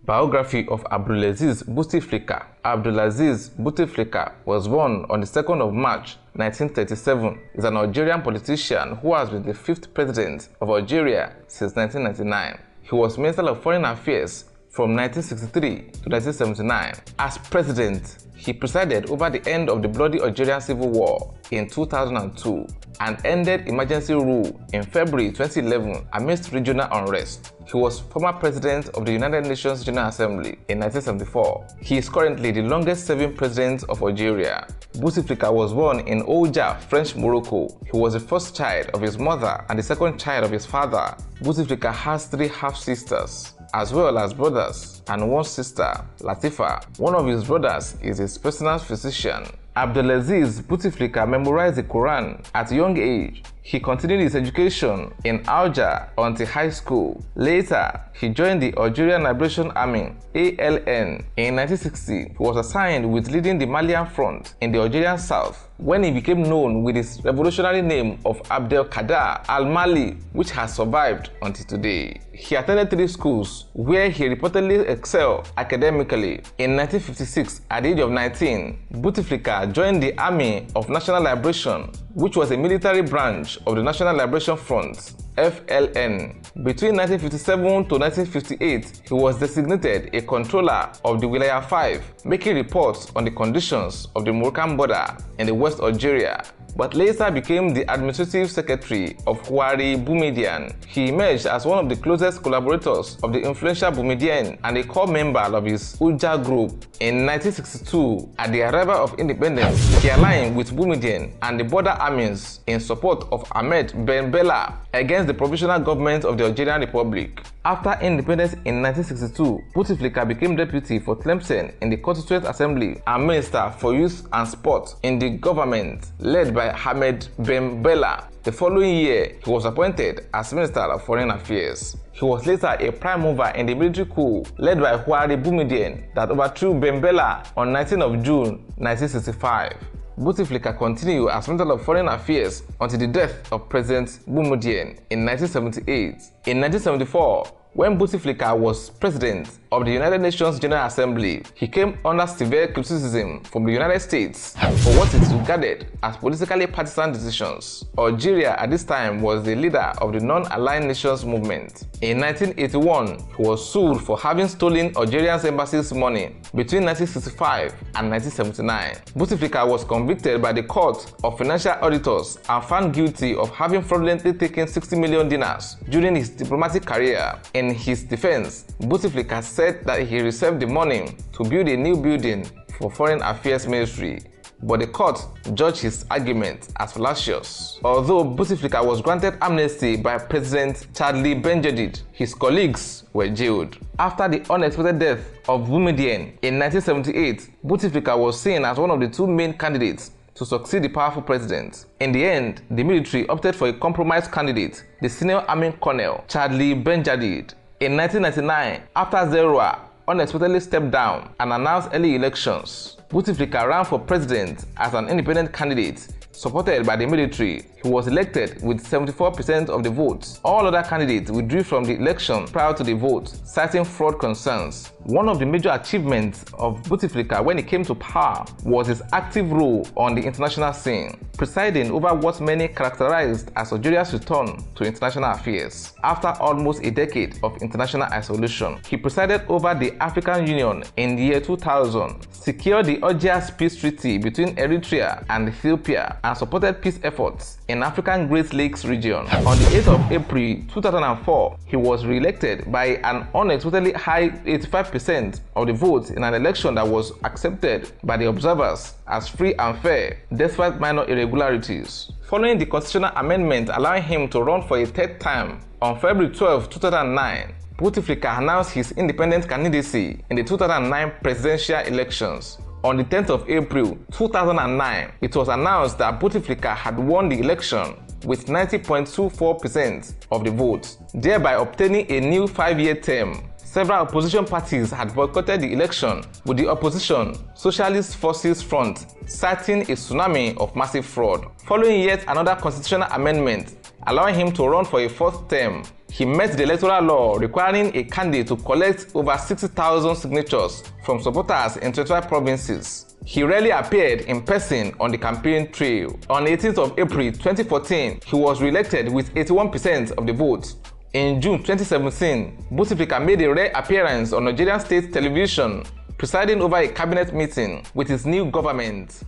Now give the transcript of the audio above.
Biography of Abdelaziz Bouteflika. Abdelaziz Bouteflika was born on the 2nd of March 1937. He is an Algerian politician who has been the 5th president of Algeria since 1999. He was Minister of Foreign Affairs from 1963 to 1979. As president, he presided over the end of the bloody Algerian Civil War in 2002 and ended emergency rule in February 2011 amidst regional unrest. He was former president of the United Nations General Assembly in 1974. He is currently the longest-serving president of Algeria. Bouteflika was born in Oujda, French Morocco. He was the first child of his mother and the second child of his father. Bouteflika has 3 half-sisters, as well as brothers, and 1 sister, Latifa. One of his brothers is his personal physician. Abdelaziz Bouteflika memorized the Quran at a young age. He continued his education in Alger until high school. Later, he joined the Algerian Liberation Army (ALN). In 1960, he was assigned with leading the Malian front in the Algerian south, when he became known with his revolutionary name of Abdelkader al-Mali, which has survived until today. He attended 3 schools where he reportedly excelled academically. In 1956, at the age of 19, Bouteflika joined the Army of National Liberation, which was a military branch of the National Liberation Front (FLN). Between 1957 to 1958, he was designated a controller of the Wilaya 5, making reports on the conditions of the Moroccan border in the West Algeria, but later became the administrative secretary of Houari Boumediene. He emerged as one of the closest collaborators of the influential Boumediene and a core member of his Oujda group. In 1962, at the arrival of independence, he aligned with Boumediene and the border armies in support of Ahmed Ben Bella against the provisional government of the Algerian Republic. After independence in 1962, Bouteflika became deputy for Tlemcen in the Constituent Assembly and Minister for Youth and Sport in the government led by Ahmed Ben Bella. The following year, he was appointed as Minister of Foreign Affairs. He was later a prime mover in the military coup led by Houari Boumediene that overthrew Ben Bella on 19 of June 1965. Bouteflika continued as Minister of Foreign Affairs until the death of President Boumediene in 1978. In 1974, when Bouteflika was president of the United Nations General Assembly, he came under severe criticism from the United States for what is regarded as politically partisan decisions. Algeria at this time was the leader of the Non-Aligned Nations movement. In 1981, he was sued for having stolen Algeria's embassy's money between 1965 and 1979. Bouteflika was convicted by the Court of Financial Auditors and found guilty of having fraudulently taken 60 million dinars during his diplomatic career. In his defense, Bouteflika said that he received the money to build a new building for Foreign Affairs Ministry, but the court judged his argument as fallacious. Although Bouteflika was granted amnesty by President Chadli Benjedid, his colleagues were jailed. After the unexpected death of Boumediene in 1978, Bouteflika was seen as one of the 2 main candidates to succeed the powerful president. In the end, the military opted for a compromise candidate, the senior army colonel Chadli Benjedid. In 1999, after Zeroua unexpectedly stepped down and announced early elections, Bouteflika ran for president as an independent candidate supported by the military. He was elected with 74% of the votes. All other candidates withdrew from the election prior to the vote, citing fraud concerns. One of the major achievements of Bouteflika when he came to power was his active role on the international scene, presiding over what many characterized as Algeria's return to international affairs. After almost a decade of international isolation, he presided over the African Union in the year 2000, secured the Algiers Peace Treaty between Eritrea and Ethiopia, and supported peace efforts in African Great Lakes region. On the 8th of April 2004, he was re-elected by an unexpectedly high 85% of the votes in an election that was accepted by the observers as free and fair, despite minor irregularities. Following the constitutional amendment allowing him to run for a 3rd time, on February 12, 2009, Bouteflika announced his independent candidacy in the 2009 presidential elections. On the 10th of April 2009, it was announced that Bouteflika had won the election with 90.24% of the votes, thereby obtaining a new 5-year term. Several opposition parties had boycotted the election, with the opposition Socialist Forces Front citing a tsunami of massive fraud. Following yet another constitutional amendment, allowing him to run for a fourth term. He met the electoral law requiring a candidate to collect over 60,000 signatures from supporters in 25 provinces. He rarely appeared in person on the campaign trail. On 18th of April 2014, he was re-elected with 81% of the vote. In June 2017, Bouteflika made a rare appearance on Nigerian state television, presiding over a cabinet meeting with his new government.